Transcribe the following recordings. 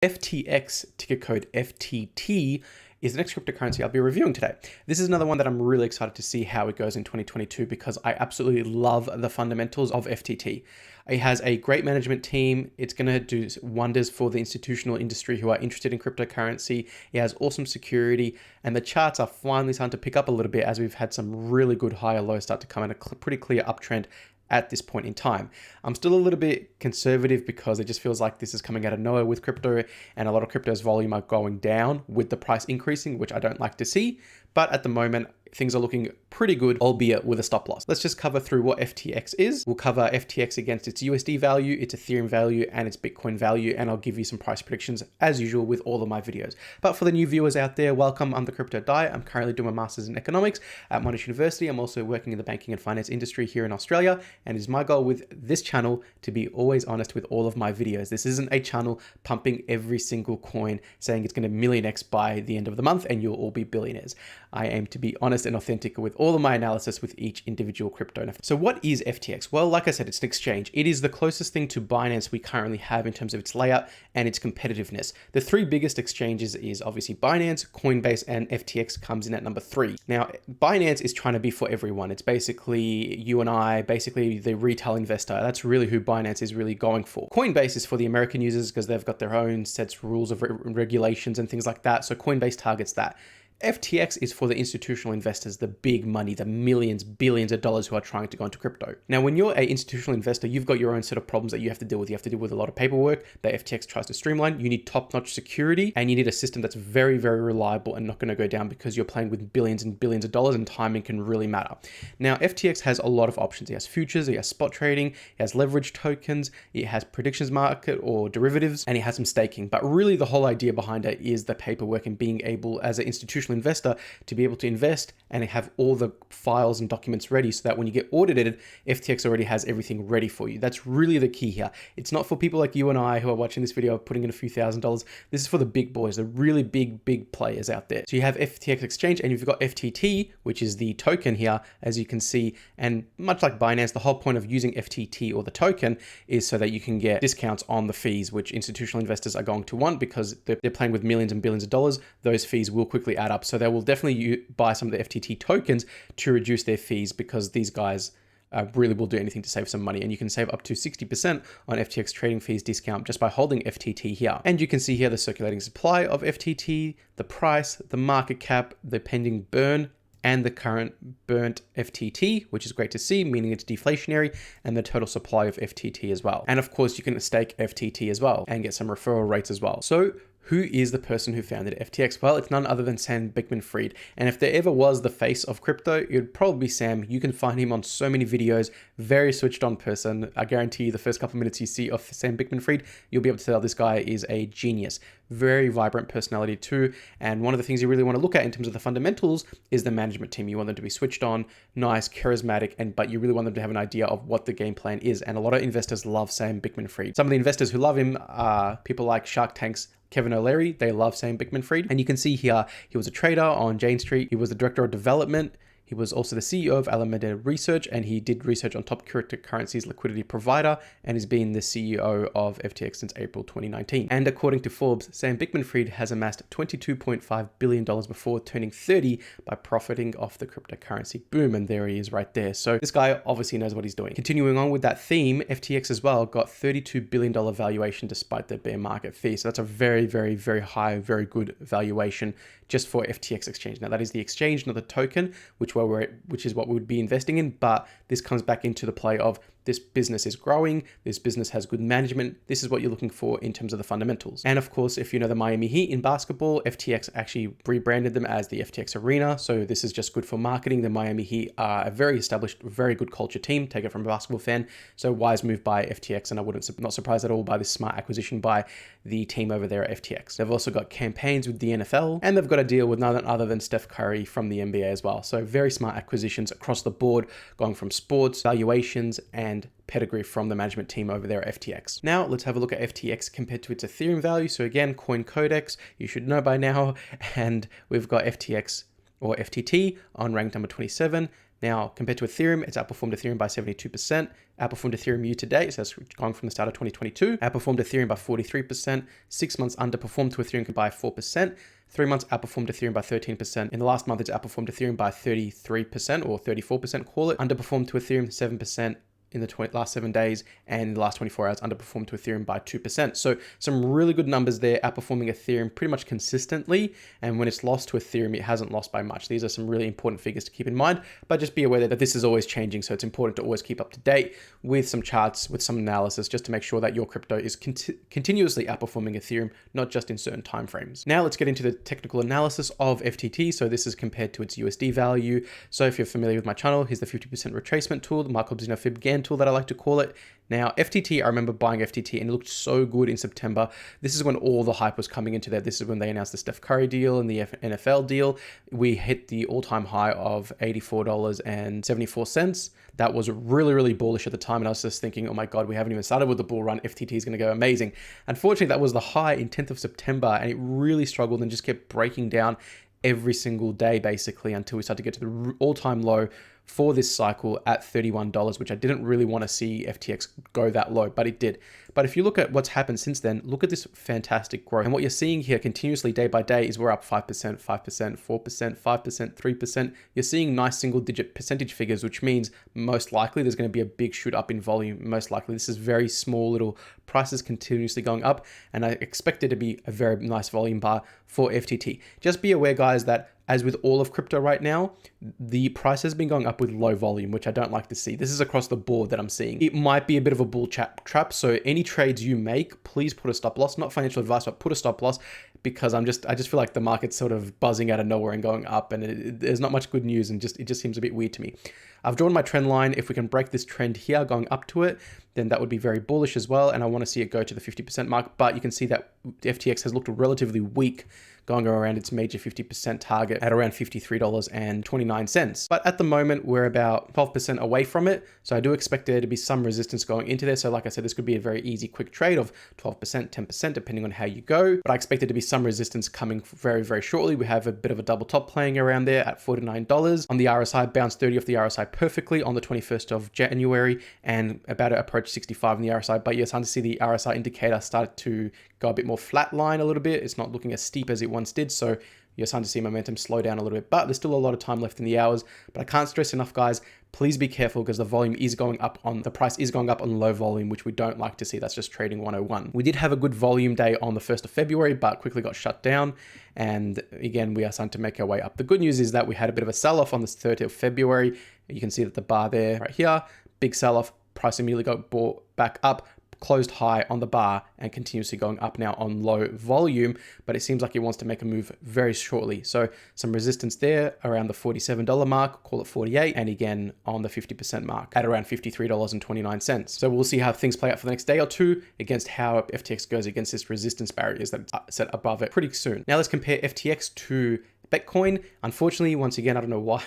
FTX, ticker code FTT, is the next cryptocurrency I'll be reviewing today. This is another one that I'm really excited to see how it goes in 2022 because I absolutely love the fundamentals of FTT. It has a great management team. It's going to do wonders for the institutional industry who are interested in cryptocurrency. It has awesome security, and the charts are finally starting to pick up a little bit as we've had some really good higher lows start to come in a pretty clear uptrend at this point in time. I'm still a little bit conservative because it just feels like this is coming out of nowhere with crypto, and a lot of crypto's volume are going down with the price increasing, which I don't like to see. But at the moment, things are looking pretty good, albeit with a stop loss. Let's just cover through what FTX is. We'll cover FTX against its USD value, its Ethereum value, and its Bitcoin value, and I'll give you some price predictions as usual with all of my videos. But for the new viewers out there, welcome. I'm the Crypto Diet. I'm currently doing my Masters in Economics at Monash University. I'm also working in the banking and finance industry here in Australia, and it is my goal with this channel to be always honest with all of my videos. This isn't a channel pumping every single coin saying it's going to million X by the end of the month and you'll all be billionaires. I aim to be honest and authentic with all of my analysis with each individual crypto. So what is FTX? Well, like I said, it's an exchange. It is the closest thing to Binance we currently have in terms of its layout and its competitiveness. The three biggest exchanges is obviously Binance, Coinbase, and FTX comes in at number 3. Now, Binance is trying to be for everyone. It's basically you and I, basically the retail investor. That's really who Binance is really going for. Coinbase is for the American users because they've got their own sets, rules of regulations and things like that. So Coinbase targets that. FTX is for the institutional investors, the big money, the millions, billions of dollars who are trying to go into crypto. Now, when you're an institutional investor, you've got your own set of problems that you have to deal with. You have to deal with a lot of paperwork that FTX tries to streamline. You need top-notch security, and you need a system that's very, very reliable and not going to go down because you're playing with billions and billions of dollars, and timing can really matter. Now, FTX has a lot of options. It has futures, it has spot trading, it has leverage tokens, it has predictions market or derivatives, and it has some staking. But really, the whole idea behind it is the paperwork and being able, as an institutional investor, to be able to invest and have all the files and documents ready so that when you get audited, FTX already has everything ready for you. That's really the key here. It's not for people like you and I who are watching this video putting in a few $1,000s. This is for the big boys, the really big players out there. So you have FTX exchange and you've got FTT, which is the token here, as you can see. And much like Binance, the whole point of using FTT or the token is so that you can get discounts on the fees, which institutional investors are going to want because they're playing with millions and billions of dollars. Those fees will quickly add up. So they will definitely buy some of the FTT tokens to reduce their fees because these guys really will do anything to save some money. And you can save up to 60% on FTX trading fees discount just by holding FTT here. And you can see here the circulating supply of FTT, the price, the market cap, the pending burn, and the current burnt FTT, which is great to see, meaning it's deflationary, and the total supply of FTT as well. And of course, you can stake FTT as well and get some referral rates as well. So who is the person who founded FTX? Well, it's none other than Sam Bankman-Fried. And if there ever was the face of crypto, it would probably be Sam. You can find him on so many videos, very switched on person. I guarantee you the first couple of minutes you see of Sam Bankman-Fried, you'll be able to tell this guy is a genius. Very vibrant personality too. And one of the things you really want to look at in terms of the fundamentals is the management team. You want them to be switched on, nice, charismatic, but you really want them to have an idea of what the game plan is. And a lot of investors love Sam Bankman-Fried. Some of the investors who love him are people like Shark Tank's Kevin O'Leary. They love Sam Bankman-Fried. And you can see here, he was a trader on Jane Street. He was the director of development. He was also the CEO of Alameda Research, and he did research on top cryptocurrencies liquidity provider, and has been the CEO of FTX since April 2019. And according to Forbes, Sam Bankman-Fried has amassed $22.5 billion before turning 30 by profiting off the cryptocurrency boom. And there he is right there. So this guy obviously knows what he's doing. Continuing on with that theme, FTX as well got $32 billion valuation despite the bear market fee. So that's a very high, very good valuation just for FTX exchange. Now that is the exchange, not the token, which is what we would be investing in. But this comes back into the play of this business is growing, this business has good management. This is what you're looking for in terms of the fundamentals. And of course, if you know the Miami Heat in basketball, FTX actually rebranded them as the FTX Arena. So this is just good for marketing. The Miami Heat are a very established, very good culture team. Take it from a basketball fan. So wise move by FTX, and I wouldn't not surprised at all by this smart acquisition by the team over there at FTX. They've also got campaigns with the NFL, and they've got a deal with none other than Steph Curry from the NBA as well. So very smart acquisitions across the board, going from sports, valuations, and pedigree from the management team over there at FTX. Now let's have a look at FTX compared to its Ethereum value. So again, Coin Codex, you should know by now, and we've got FTX or FTT on rank number 27. Now, compared to Ethereum, it's outperformed Ethereum by 72%, outperformed Ethereum year to date, so it's gone from the start of 2022, outperformed Ethereum by 43%, 6 months underperformed to Ethereum by 4%, 3 months outperformed Ethereum by 13%. In the last month, it's outperformed Ethereum by 33% or 34%, call it. Underperformed to Ethereum 7% in the last 7 days, and in the last 24 hours underperformed to Ethereum by 2%. So some really good numbers there, outperforming Ethereum pretty much consistently. And when it's lost to Ethereum, it hasn't lost by much. These are some really important figures to keep in mind, but just be aware that this is always changing. So it's important to always keep up to date with some charts, with some analysis, just to make sure that your crypto is continuously outperforming Ethereum, not just in certain timeframes. Now let's get into the technical analysis of FTT. So this is compared to its USD value. So if you're familiar with my channel, here's the 50% retracement tool, the Markov Zino Fib GAN tool that I like to call it. Now, FTT, I remember buying FTT and it looked so good in September. This is when all the hype was coming into there. This is when they announced the Steph Curry deal and the NFL deal. We hit the all-time high of $84.74. That was really, really bullish at the time. And I was just thinking, oh my God, we haven't even started with the bull run. FTT is going to go amazing. Unfortunately, that was the high in 10th of September and it really struggled and just kept breaking down every single day, basically, until we started to get to the all-time low for this cycle at $31, which I didn't really want to see FTX go that low, but it did. But if you look at what's happened since then, look at this fantastic growth. And what you're seeing here continuously day by day is we're up 5%, 5%, 4%, 5%, 3%. You're seeing nice single digit percentage figures, which means most likely there's going to be a big shoot up in volume. Most likely this is very small little prices continuously going up. And I expect it to be a very nice volume bar for FTT. Just be aware, guys, that as with all of crypto right now, the price has been going up with low volume, which I don't like to see. This is across the board that I'm seeing. It might be a bit of a bull trap. So any trades you make, please put a stop loss, not financial advice, but put a stop loss, because I just feel like the market's sort of buzzing out of nowhere and going up, and there's not much good news, and it just seems a bit weird to me. I've drawn my trend line. If we can break this trend here going up to it, then that would be very bullish as well. And I want to see it go to the 50% mark, but you can see that FTX has looked relatively weak going around its major 50% target at around $53.29. But at the moment, we're about 12% away from it. So I do expect there to be some resistance going into there. So like I said, this could be a very easy, quick trade of 12%, 10%, depending on how you go. But I expect there to be some resistance coming very, very shortly. We have a bit of a double top playing around there at $49. On the RSI, bounced 30 off the RSI perfectly on the 21st of January and about to approach 65 on the RSI. But you're starting to see the RSI indicator start to go a bit more flat line a little bit. It's not looking as steep as it once did. So you're starting to see momentum slow down a little bit, but there's still a lot of time left in the hours. But I can't stress enough, guys, please be careful because the volume is going up the price is going up on low volume, which we don't like to see. That's just trading 101. We did have a good volume day on the 1st of February, but quickly got shut down. And again, we are starting to make our way up. The good news is that we had a bit of a sell-off on the 30th of February. You can see that the bar there right here, big sell-off, price immediately got bought back up, closed high on the bar and continuously going up now on low volume, but it seems like it wants to make a move very shortly. So some resistance there around the $47 mark, call it 48, and again on the 50% mark at around $53.29. So we'll see how things play out for the next day or two against how FTX goes against this resistance barriers that are set above it pretty soon. Now let's compare FTX to Bitcoin. Unfortunately, once again, I don't know why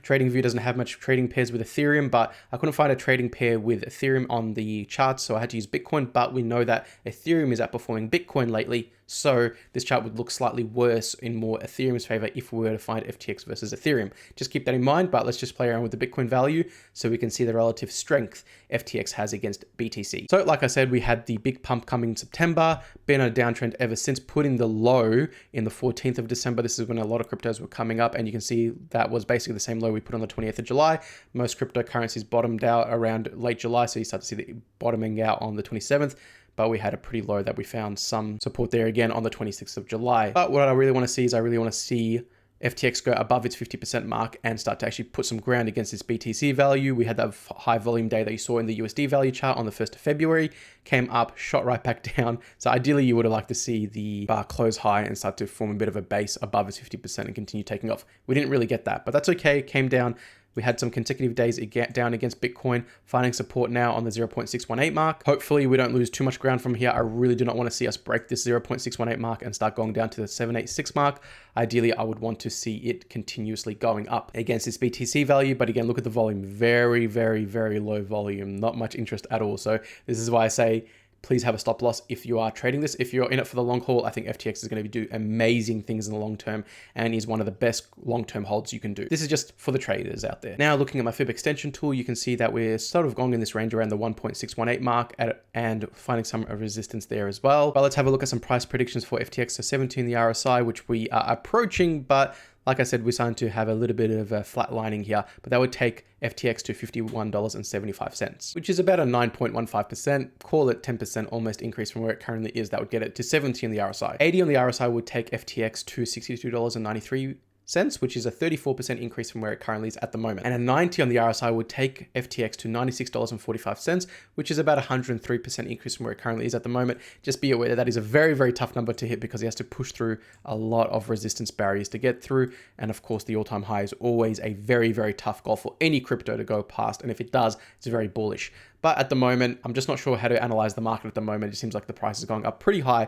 TradingView doesn't have much trading pairs with Ethereum, but I couldn't find a trading pair with Ethereum on the charts, so I had to use Bitcoin, but we know that Ethereum is outperforming Bitcoin lately, so this chart would look slightly worse in more Ethereum's favor if we were to find FTX versus Ethereum. Just keep that in mind, but let's just play around with the Bitcoin value so we can see the relative strength FTX has against BTC. So like I said, we had the big pump coming in September, been on a downtrend ever since, put in the low in the 14th of December. This is when a lot of cryptos were coming up, and you can see that was basically the same low we put on the 20th of July. Most cryptocurrencies bottomed out around late July, so you start to see the bottoming out on the 27th. But we had a pretty low that we found some support there again on the 26th of July. But what I really want to see is I really want to see FTX go above its 50% mark and start to actually put some ground against its BTC value. We had that high volume day that you saw in the USD value chart on the 1st of February, came up, shot right back down. So ideally you would have liked to see the bar close high and start to form a bit of a base above its 50% and continue taking off. We didn't really get that, but that's okay. It came down. We had some consecutive days down against Bitcoin, finding support now on the 0.618 mark. Hopefully we don't lose too much ground from here. I really do not want to see us break this 0.618 mark and start going down to the 786 mark. Ideally, I would want to see it continuously going up against its BTC value. But again, look at the volume, very, very, very low volume, not much interest at all. So this is why I say please have a stop loss if you are trading this. If you're in it for the long haul, I think FTX is going to do amazing things in the long term and is one of the best long-term holds you can do. This is just for the traders out there. Now, looking at my fib extension tool, you can see that we're sort of going in this range around the 1.618 mark and finding some resistance there as well. But let's have a look at some price predictions for FTX. So 17, the RSI, which we are approaching, but like I said, we're starting to have a little bit of a flat lining here, but that would take FTX to $51.75, which is about a 9.15%, call it 10% almost increase from where it currently is. That would get it to 70 on the RSI. 80 on the RSI would take FTX to $62.93, which is a 34% increase from where it currently is at the moment. And a 90 on the RSI would take FTX to $96.45, which is about a 103% increase from where it currently is at the moment. Just be aware that that is a very, very tough number to hit because he has to push through a lot of resistance barriers to get through. And of course, the all-time high is always a very, very tough goal for any crypto to go past. And if it does, it's very bullish. But at the moment, I'm just not sure how to analyze the market at the moment. It seems like the price is going up pretty high,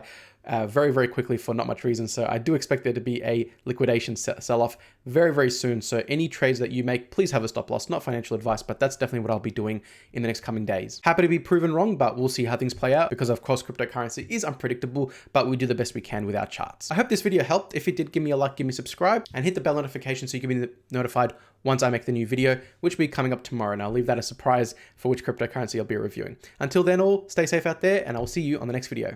very, very quickly for not much reason. So I do expect there to be a liquidation sell-off very, very soon. So any trades that you make, please have a stop loss. Not financial advice, but that's definitely what I'll be doing in the next coming days. Happy to be proven wrong, but we'll see how things play out because of course, cryptocurrency is unpredictable, but we do the best we can with our charts. I hope this video helped. If it did, give me a like, give me a subscribe, and hit the bell notification so you can be notified once I make the new video, which will be coming up tomorrow. And I'll leave that a surprise for which cryptocurrency I'll be reviewing. Until then, all stay safe out there, and I'll see you on the next video.